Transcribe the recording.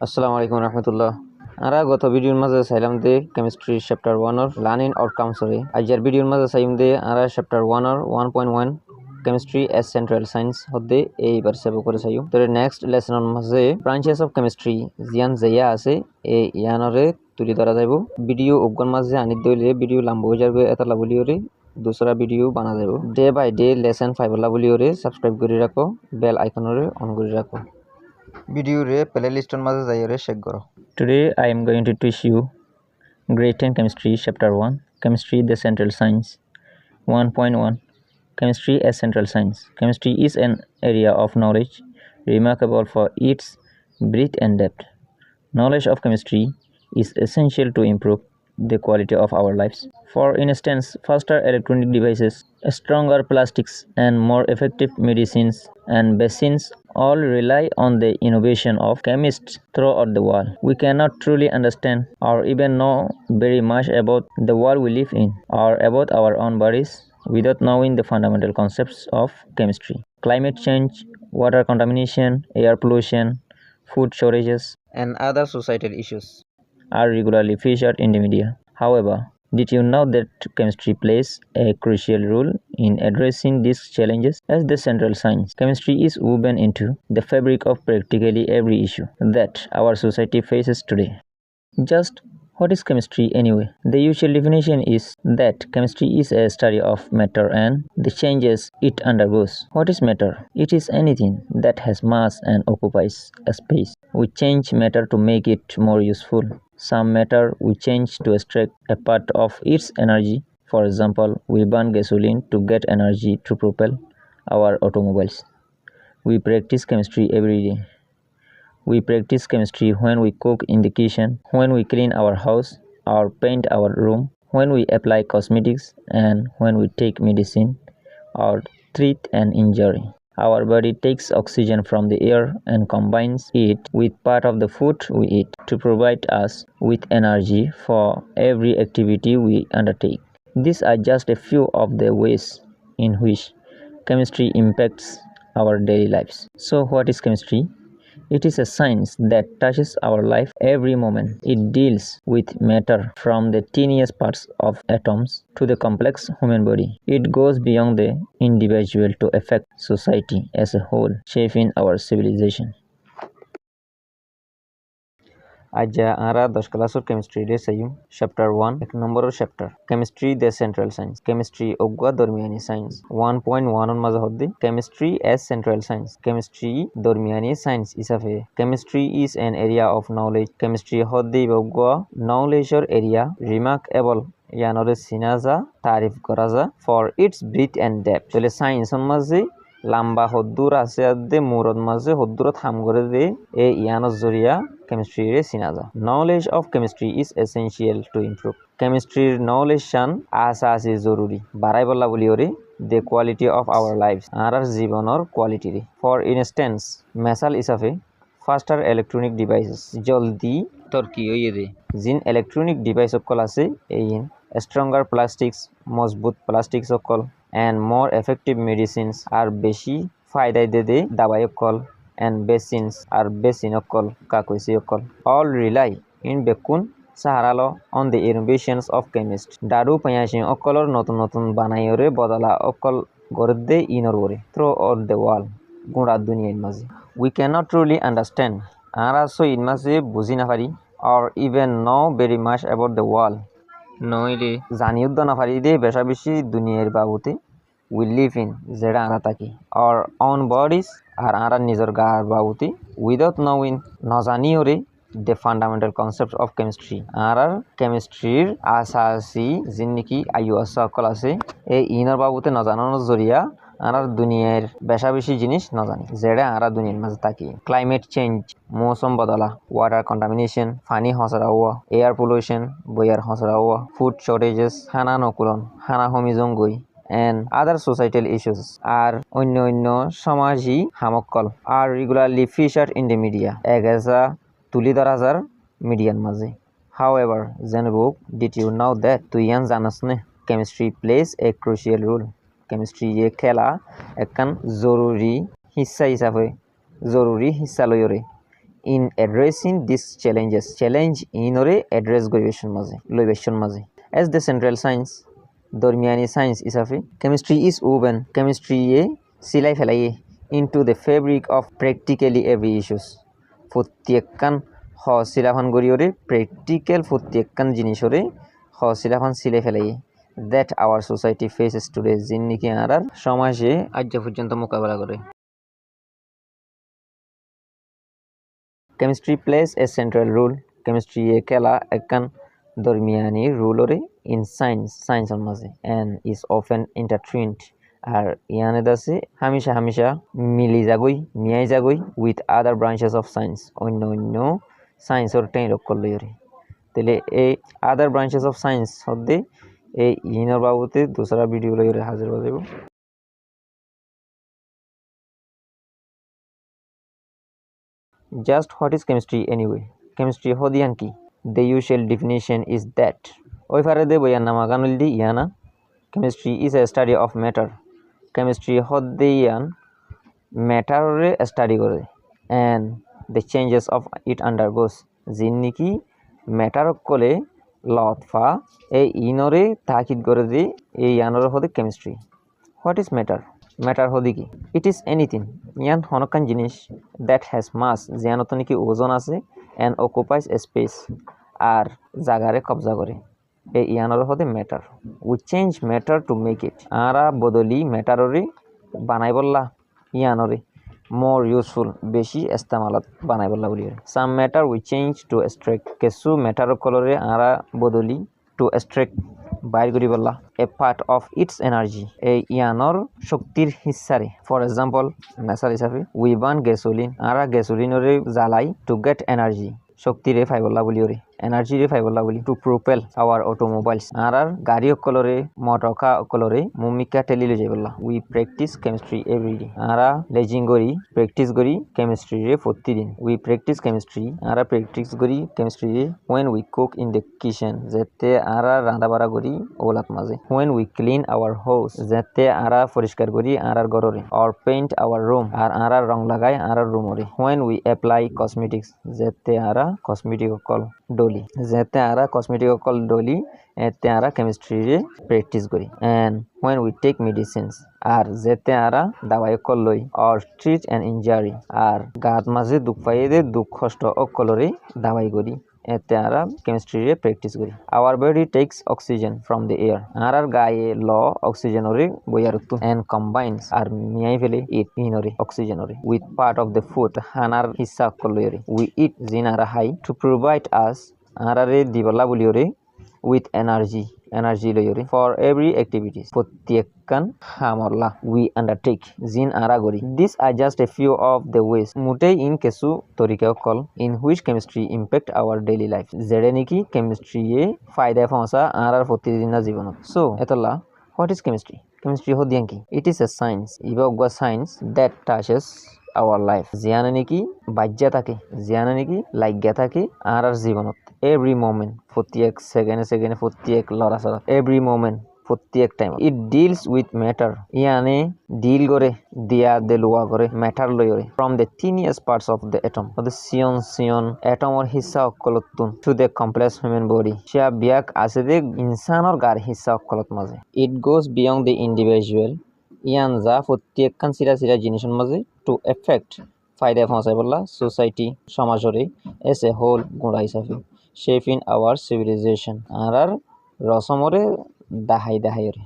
আসসালামু আলাইকুম রহমতুল্লাহ। আমরা গত ভিডিওর মাঝে চাইলাম দে কেমিস্ট্রি চ্যাপ্টার 1 এর লার্নিং আউটকামস রে আজকের ভিডিওর মাঝে চাইম দে আমরা চ্যাপ্টার 1 এর 1.1 কেমিস্ট্রি এস সেন্ট্রাল সায়েন্স হদে এইবার সেভ করে চাইও। তো নেক্সট লেসনের মাঝে ব্রাঞ্চেস অফ কেমিস্ট্রি জিয়ান জাইয়া আছে এই ইয়ানরে তুলি ধরা যাইব। ভিডিও অজ্ঞান মাঝে আনি দইলে ভিডিও লম্বা হয়ে যাবে এটা লাবলিওরে दूसरा ভিডিও বানা যাব। ডে বাই ডে লেসন 5 লাবলিওরে সাবস্ক্রাইব করে রাখো, বেল আইকনরে অন করে রাখো। ভিডিও রে প্লেলিস্টর মাঝে যাইরে চেক করো। Today I am going to teach you Grade 10 Chemistry Chapter 1 Chemistry the Central Science 1.1 Chemistry as Central Science. Chemistry is an area of knowledge remarkable for its breadth and depth. Knowledge of chemistry is essential to improve the quality of our lives. For instance, faster electronic devices, stronger plastics, and more effective medicines and vaccines all rely on the innovation of chemists throughout the world. We cannot truly understand or even know very much about the world we live in or about our own bodies without knowing the fundamental concepts of chemistry. Climate change, water contamination, air pollution, food shortages, and other societal issues are regularly featured in the media. However, did you know that chemistry plays a crucial role in addressing these challenges? As the central science, chemistry is woven into the fabric of practically every issue that our society faces today. Just what is chemistry anyway? The usual definition is that chemistry is a study of matter and the changes it undergoes. What is matter? It is anything that has mass and occupies a space. We change matter to make it more useful. Some matter we change to extract a part of its energy. For example, we burn gasoline to get energy to propel our automobiles. We practice chemistry every day. We practice chemistry when we cook in the kitchen, when we clean our house or paint our room, when we apply cosmetics, and when we take medicine or treat an injury. Our body takes oxygen from the air and combines it with part of the food we eat to provide us with energy for every activity we undertake. These are just a few of the ways in which chemistry impacts our daily lives. So, what is chemistry? It is a science that touches our life every moment. It deals with matter from the tiniest parts of atoms to the complex human body. It goes beyond the individual to affect society as a whole, shaping our civilization. আজ আমরা 10 ক্লাসের chemistry রে chime chapter 1 এক নম্বরের chapter chemistry the central science chemistry অজ্ঞা দরমিয়ানি science 1.1 এর মাঝে হদ্দি chemistry as central science chemistry দরমিয়ানি সায়েন্স হিসাবে chemistry is an area of knowledge chemistry হদ্দি অজ্ঞা নলেজের এরিয়া রিমার্কেবল ইয়ানরে সিনাজা তারিফ করা যা for its breadth and depth তাহলে সায়েন্সের মাঝে লাম্বা হদ্দুর আছে দে মুরদ মাঝে হদ্দুরত হাম করে দে এ ইয়ানোর জরিয়া কেমিস্ট্রি রে সিনাজা knowledge of chemistry is essential to improve কেমিস্ট্রির নলেজ শান আছে জরুরি বাড়াই বলা বলি ওরে the quality of our life আর জীবনের কোয়ালিটি রে ফর ইনস্টেন্স মেসাল হিসাবে ফাস্টার ইলেকট্রনিক ডিভাইসেস জলদি তর্কি হইয়ে দে জিন ইলেকট্রনিক ডিভাইস সকল আছে এই স্ট্রঙ্গার প্লাস্টিক্স মজবুত প্লাস্টিক সকল and more effective medicines are beshi faidai de dabayokol and vaccines are vaccine kakoisiokol all rely in bekun saharalo on the innovations of chemists daru payasin okolor notun banayore bodala okol gorde inorore throughout the world gura duniyar mazi we cannot truly understand ara so in mazi bujina pari or even know very much about the world নইলে জানিউদ্দ না পারি দে বেশা বেশি দুনিয়ার বাবুতে we live in যেটা আনা থাকি our own bodies আর আরা নিজের গার বাবুতে without knowing নজানিওরে the fundamental concepts of chemistry আর কেমিস্ট্রির আসাসি জিন্নিকি আয়ু সকল আছে এই ইনর বাবুতে নজানোর জরিয়া আর দুনিয়ার বেশা বেশি জিনিস নজানি যেটা আরা দুনিয়ার মাঝে থাকি ক্লাইমেট চেঞ্জ মৌসুম বদলা ওয়াটার কন্টামিনেশন পানি হসরা হওয়া এয়ার পলিউশন বইয়ার হসরা হওয়া ফুড শর্টেজেস খানা নকুলন খানা হমিজঙ্গই and other societal issues are অন্য সমাজি হামকল are regularly featured in the media এগেজা তুলি ধরাজার মিডিয়ার মাঝে however Zenbook did you know that তুই জানাস নে chemistry plays a crucial role chemistry এ খেলা একখান জরুরি হিস্সা হিসাবে জরুরি হিস্সা লইরে in addressing these challenges challenge inore address goibeshon maze loibeshon maze as the central science dormiani science isafi chemistry is woven chemistry e silai felai into the fabric of practically every issues প্রত্যেকখান হসিলাফান গরিওরে practical প্রত্যেকখান জিনিসরে হসিলাফান সিলে ফেলাই that our society faces today জিন্নিকি আর সমাজে আজ পর্যন্ত মোকাবেলা করে chemistry plays a central role chemistry e kela ekkan dormiani role in science on maze and is often intertwined আর ইয়ানে দাসে হামেশা মিলি মিয়াই যাগই with other branches of science অন্য সায়েন্সর টেন রক্ষল লইরে তাহলে এই আদার ব্রাঞ্চেস অফ সায়েন্স হদ্দে এই ইনর বাবুতে দোসরা ভিডিও লইরে হাজির হয়ে যাব Just what is chemistry anyway? Chemistry hodiyan ki? The usual definition is that ওই ফারে দেব ইয়ার নাম আগানুল দি Iyana chemistry is a study of matter chemistry hodiyan matter re study করে and the changes of it undergoes জিন্নিকি matter কলে লতফা এই ইনরে তাকিদ করে দি এই ইয়ানর হদে chemistry what is matter হদি কি it is anything ইয়ান হনকান জিনিস that has mass জিয়ানতনিকি ওজন আছে and occupies a space আর জায়গারে কবজা করে এই ইয়ানর হদে matter we change matter to make it আরা বদলি ম্যাটাররে বানাই বললা ইয়ানরে more useful বেশি ইস্তেমালত বানাই বললা বলি some matter we change to extract কিছু ম্যাটার কলরে আরা বদলি to extract বাইর করি বললা a part of its energy এই ইয়ানর শক্তির হিসারে for example মেসাল হিসাবে we burn gasoline আরা গ্যাসোলিনরে জ্বালাই to get energy শক্তি রে ফাইবল্লা বলি ওরে এনার্জি রে ফাইবল্লা বলি to propel our automobiles আরার গাড়ি অকলরে মোটরকা অকলরে মুমিকা টেলি লই যাইবল্লা we practice chemistry every day আরা লেজিং করি প্র্যাকটিস করি কেমিস্ট্রি রে প্রতিদিন we practice chemistry Ara practice করি কেমিস্ট্রি রে when we cook in the kitchen যেতে আরা রাঁধা বাড়া করি ওলাত মাঝে when we clean our house যেতে আরা পরিষ্কার করি আরার ঘররে or paint our room আর আরা রং লাগাই আরার রুমরে when we apply cosmetics যেতে আরা cosmetic অকল ডলি যেতে আরা cosmetic অকল ডলি এতে আরা কেমিস্ট্রি রে প্র্যাকটিস করি and when we take medicines আর যেতে আরা দাওয়াই অকল লই or treat an injury আর গাত মাঝে দুঃখ পাইয়ে দুঃখ কষ্ট অকলরে দাওয়াই করি এতে আরা কেমিস্ট্রি রে প্র্যাকটিস করি our body takes oxygen from the air আরার গায়ে ল অক্সিজেন ওরে বইয়ারুতু and combines আর মিয়াই ফেলে it ইনরে অক্সিজেন ওরে with part of the food হানার হিস্সা অকল লইরে we eat জিনারা হাই to provide us আরারে দিবলা বলি ওরে with energy লইরে for every activities প্রত্যেকখান হামরলা we undertake জিন আরা গরি these are just a few of the ways মুটেই ইন কিছু তরিকা অকল in which chemistry impact our daily life যেড়ে নাকি কেমিস্ট্রি এ ফায়দা পৌঁছা আরার প্রতিদিনা জীবনত so এতলা what is chemistry হদিয়ান কি it is a science Iba science that touches our life জিয়ানে নাকি বাজ্যা থাকে জিয়ানে নাকি লাগিয়া থাকে আরার জীবনত every moment প্রত্যেক সেকেন্ডে প্রত্যেক লড়াচড়া every moment প্রত্যেক time it deals with matter ইয়ানে ডিল করে দিয়া দেলুয়া করে ম্যাটার লইরে from the tiniest parts of the atom of the সিয়ন অ্যাটমর হিস্সা অকলতুন to the complex human body সে বিয়াক আছে দে ইনসানর গার হিস্সা অকলত মাঝে it goes beyond the individual ইয়ান যা প্রত্যেকখান সিরা জিনিসের মাঝে to affect ফায়দা পৌঁছাই বললা সোসাইটি সমাজরে এস এ হোল গুণা হিসাবে shaping our civilization আর রসমরে দাহাই রে